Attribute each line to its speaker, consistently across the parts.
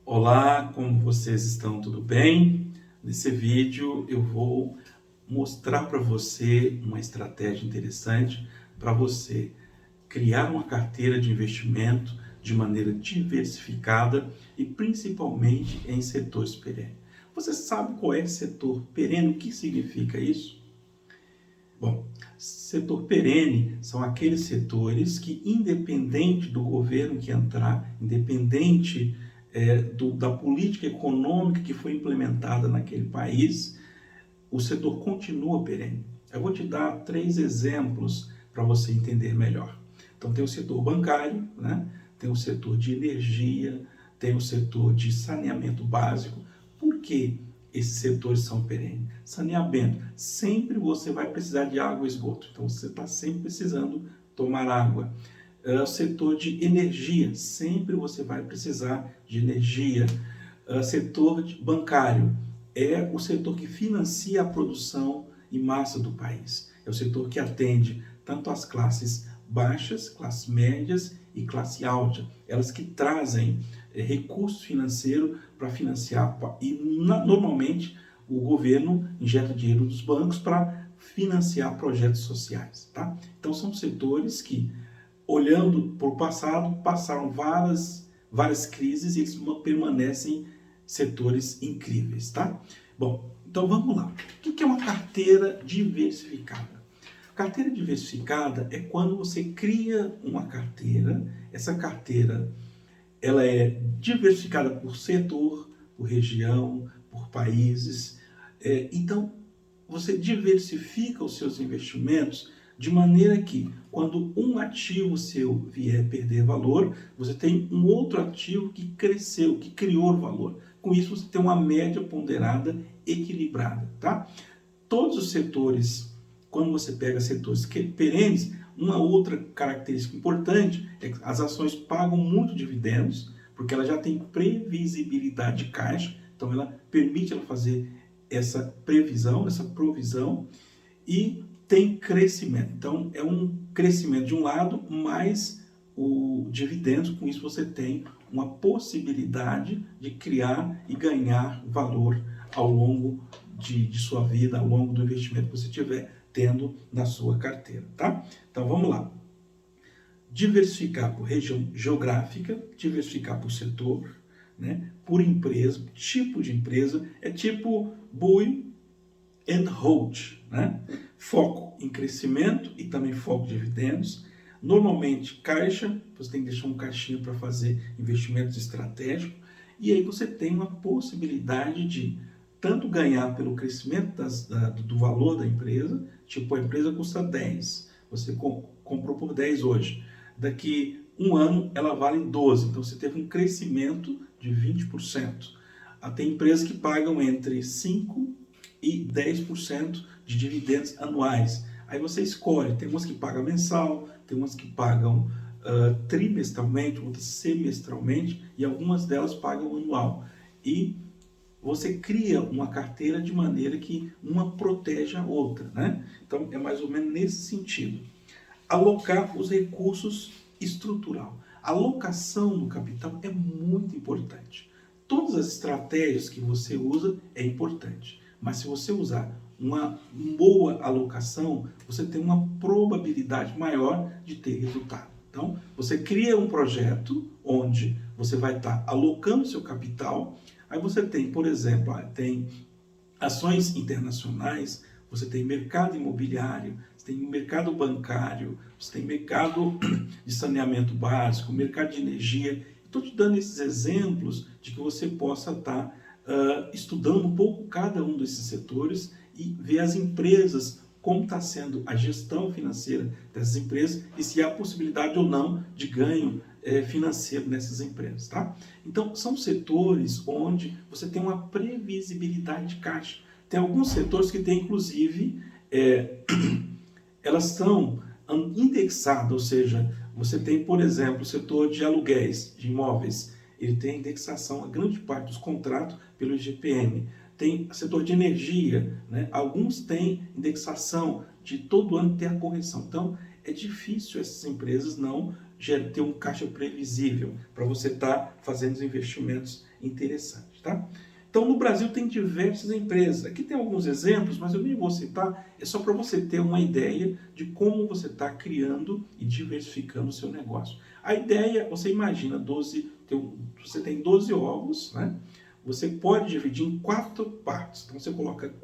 Speaker 1: Olá, como vocês estão? Tudo bem? Nesse vídeo eu vou mostrar para você uma estratégia interessante para você criar uma carteira de investimento de maneira diversificada e principalmente em setores perenes. Você sabe qual é setor perene? O que significa isso? Bom, setor perene são aqueles setores que, independente do governo que entrar, independente da política econômica que foi implementada naquele país, o setor continua perene. Eu vou te dar 3 exemplos para você entender melhor. Então, tem o setor bancário, né? Tem o setor de energia, tem o setor de saneamento básico. Por que esses setores são perenes? Saneamento, sempre você vai precisar de água e esgoto, então você está sempre precisando tomar água. O setor de energia, sempre você vai precisar de energia. Setor bancário, é o setor que financia a produção em massa do país. É o setor que atende tanto as classes baixas, classes médias e classe alta. Elas que trazem recursos financeiros para financiar, e normalmente o governo injeta dinheiro dos bancos para financiar projetos sociais. Tá? Então são setores que, olhando para o passado, passaram várias crises e eles permanecem setores incríveis, tá? Bom, então vamos lá. O que é uma carteira diversificada? Carteira diversificada é quando você cria uma carteira, essa carteira ela é diversificada por setor, por região, por países. Então, você diversifica os seus investimentos de maneira que, quando um ativo seu vier perder valor, você tem um outro ativo que cresceu, que criou valor. Com isso, você tem uma média ponderada equilibrada, tá? Todos os setores, quando você pega setores perenes, uma outra característica importante é que as ações pagam muito dividendos, porque ela já tem previsibilidade de caixa, então ela permite ela fazer essa previsão, essa provisão, e tem crescimento. Então é um crescimento de um lado, mais o dividendos, com isso você tem uma possibilidade de criar e ganhar valor ao longo de sua vida, ao longo do investimento que você tiver tendo na sua carteira, tá? Então vamos lá. Diversificar por região geográfica, diversificar por setor, né? Por empresa, tipo de empresa, é tipo buy and hold, né? Foco em crescimento e também foco em dividendos. Normalmente caixa, você tem que deixar um caixinha para fazer investimentos estratégicos, e aí você tem uma possibilidade de tanto ganhar pelo crescimento do valor da empresa, tipo a empresa custa 10, você comprou por 10 hoje, daqui um ano ela vale 12, então você teve um crescimento de 20%. Tem empresas que pagam entre 5% e 10% de dividendos anuais. Aí você escolhe, tem umas que pagam mensal, tem umas que pagam trimestralmente, outras semestralmente, e algumas delas pagam anual. E você cria uma carteira de maneira que uma protege a outra, né? Então é mais ou menos nesse sentido. Alocar os recursos estrutural. A alocação do capital é muito importante. Todas as estratégias que você usa é importante, mas se você usar uma boa alocação, você tem uma probabilidade maior de ter resultado. Então, você cria um projeto onde você vai estar alocando seu capital. Aí você tem, por exemplo, tem ações internacionais, você tem mercado imobiliário, você tem mercado bancário, você tem mercado de saneamento básico, mercado de energia. Estou te dando esses exemplos de que você possa estar estudando um pouco cada um desses setores e ver as empresas, como está sendo a gestão financeira dessas empresas e se há possibilidade ou não de ganho financeiro nessas empresas, tá? Então, são setores onde você tem uma previsibilidade de caixa. Tem alguns setores que têm, inclusive, elas são indexadas, ou seja, você tem, por exemplo, o setor de aluguéis, de imóveis, ele tem indexação, a grande parte dos contratos, pelo IGPM. Tem setor de energia, né? Alguns têm indexação de todo ano ter a correção. Então, é difícil essas empresas não ter um caixa previsível para você estar fazendo os investimentos interessantes, tá? Então, no Brasil tem diversas empresas. Aqui tem alguns exemplos, mas eu nem vou citar. É só para você ter uma ideia de como você está criando e diversificando o seu negócio. A ideia, você imagina, você tem 12 ovos, né? Você pode dividir em 4 partes. Então, você coloca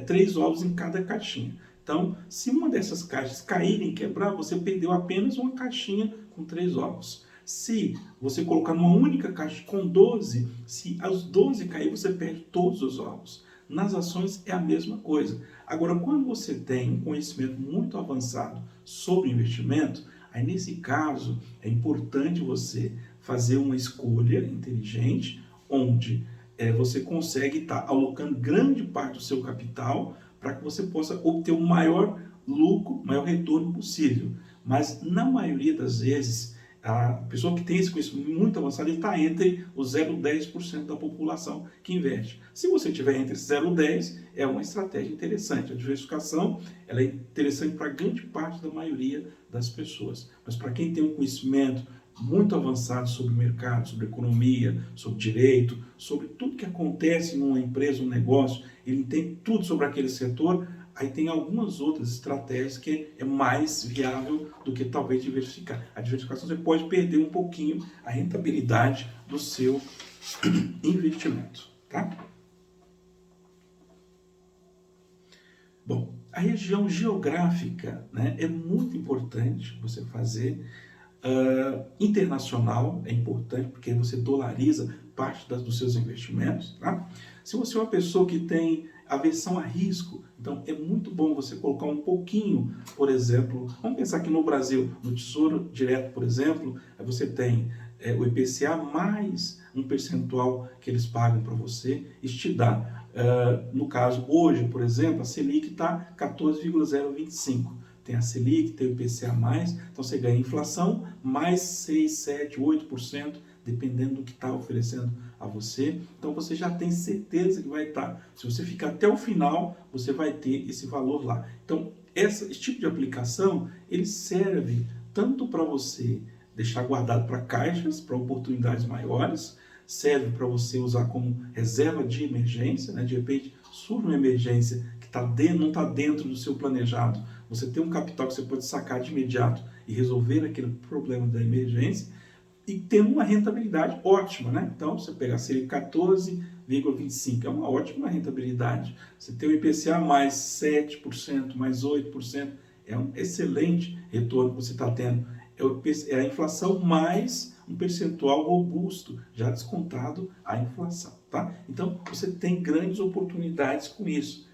Speaker 1: 3 ovos em cada caixinha. Então, se uma dessas caixas caírem, quebrar, você perdeu apenas uma caixinha com 3 ovos. Se você colocar numa única caixa com 12, se as 12 cair, você perde todos os ovos. Nas ações é a mesma coisa. Agora, quando você tem um conhecimento muito avançado sobre investimento, aí nesse caso é importante você fazer uma escolha inteligente, onde você consegue estar alocando grande parte do seu capital para que você possa obter o maior lucro, maior retorno possível. Mas na maioria das vezes, a pessoa que tem esse conhecimento muito avançado, ele está entre o 0 e 10% da população que investe. Se você estiver entre 0 e 10, é uma estratégia interessante. A diversificação ela é interessante para grande parte da maioria das pessoas. Mas para quem tem um conhecimento muito avançado sobre o mercado, sobre economia, sobre direito, sobre tudo que acontece numa empresa, um negócio, ele entende tudo sobre aquele setor. Aí tem algumas outras estratégias que é mais viável do que talvez diversificar. A diversificação você pode perder um pouquinho a rentabilidade do seu investimento, tá? Bom, a região geográfica, né, é muito importante você fazer. Internacional é importante porque você dolariza parte dos seus investimentos, tá? Se você é uma pessoa que tem aversão a risco, então é muito bom você colocar um pouquinho, por exemplo, vamos pensar aqui no Brasil, no Tesouro Direto, por exemplo, você tem o IPCA mais um percentual que eles pagam para você, isso te dá, no caso hoje, por exemplo, a Selic está 14,025. Tem a Selic, tem o IPCA+, então você ganha inflação, mais 6, 7, 8%, dependendo do que está oferecendo a você. Então você já tem certeza que vai estar. Se você ficar até o final, você vai ter esse valor lá. Então esse tipo de aplicação, ele serve tanto para você deixar guardado para caixas, para oportunidades maiores, serve para você usar como reserva de emergência, né? De repente surge uma emergência que não está dentro do seu planejado. Você tem um capital que você pode sacar de imediato e resolver aquele problema da emergência e ter uma rentabilidade ótima, né? Então, você pegar Selic 14,25, é uma ótima rentabilidade. Você tem o IPCA mais 7%, mais 8%, é um excelente retorno que você está tendo. É a inflação mais um percentual robusto, já descontado a inflação, tá? Então, você tem grandes oportunidades com isso.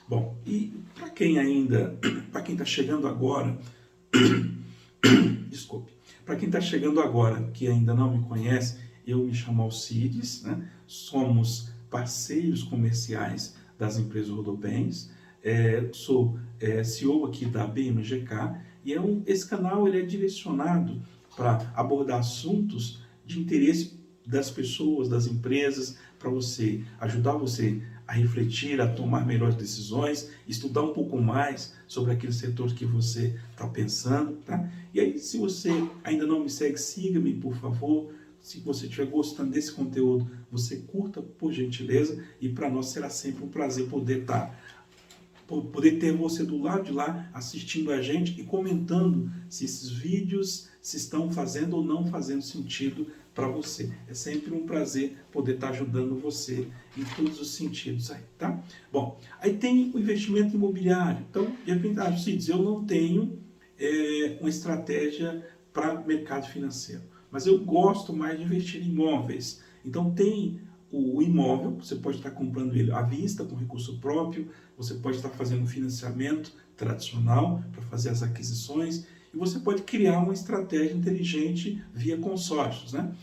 Speaker 1: Bom, e para quem está chegando agora, desculpe, para quem está chegando agora, que ainda não me conhece, eu me chamo Alcides, né? Somos parceiros comerciais das empresas Rodobens, sou CEO aqui da BMGK, e esse canal ele é direcionado para abordar assuntos de interesse das pessoas, das empresas, para ajudar você a refletir, a tomar melhores decisões, estudar um pouco mais sobre aquele setor que você está pensando, tá? E aí, se você ainda não me segue, siga-me, por favor. Se você estiver gostando desse conteúdo, você curta, por gentileza, e para nós será sempre um prazer poder ter você do lado de lá assistindo a gente e comentando se esses vídeos se estão fazendo ou não fazendo sentido para você. É sempre um prazer poder estar ajudando você em todos os sentidos aí, tá? Bom, aí tem o investimento imobiliário. Então, de repente, Cides, eu não tenho uma estratégia para mercado financeiro, mas eu gosto mais de investir em imóveis. Então, tem o imóvel, você pode estar comprando ele à vista, com recurso próprio, você pode estar fazendo um financiamento tradicional para fazer as aquisições, e você pode criar uma estratégia inteligente via consórcios, né?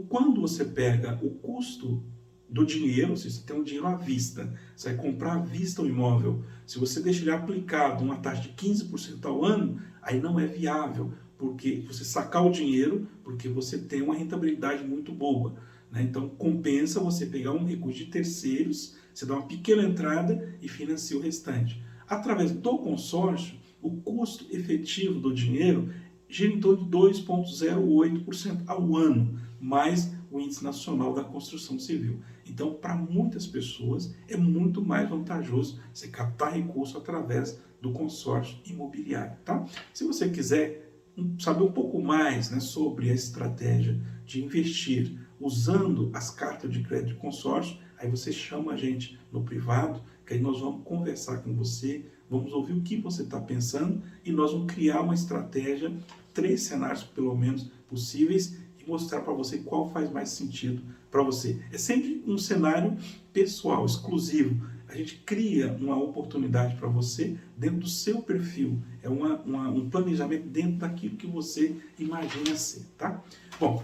Speaker 1: Quando você pega o custo do dinheiro, se você tem um dinheiro à vista, você vai comprar à vista o imóvel, se você deixa ele aplicado uma taxa de 15% ao ano, aí não é viável, porque você sacar o dinheiro, porque você tem uma rentabilidade muito boa. Então, compensa você pegar um recurso de terceiros, Você dá uma pequena entrada e financia o restante. Através do consórcio, o custo efetivo do dinheiro gira em torno de 2,08% ao ano, mais o Índice Nacional da Construção Civil. Então, para muitas pessoas, é muito mais vantajoso você captar recurso através do consórcio imobiliário. Tá? Se você quiser saber um pouco mais, né, sobre a estratégia de investir usando as cartas de crédito de consórcio, aí você chama a gente no privado, que aí nós vamos conversar com você, vamos ouvir o que você está pensando e nós vamos criar uma estratégia, 3 cenários pelo menos possíveis, e mostrar para você qual faz mais sentido para você. É sempre um cenário pessoal, exclusivo. A gente cria uma oportunidade para você dentro do seu perfil. É um planejamento dentro daquilo que você imagina ser, tá? Bom,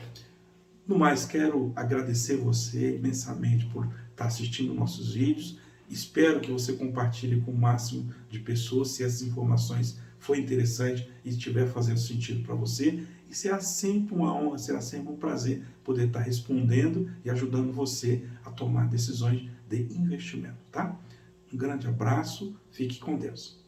Speaker 1: no mais, quero agradecer você imensamente por estar assistindo nossos vídeos. Espero que você compartilhe com o máximo de pessoas se essas informações foi interessante e estiver fazendo sentido para você. E será sempre uma honra, será sempre um prazer poder estar respondendo e ajudando você a tomar decisões de investimento, tá? Um grande abraço, fique com Deus.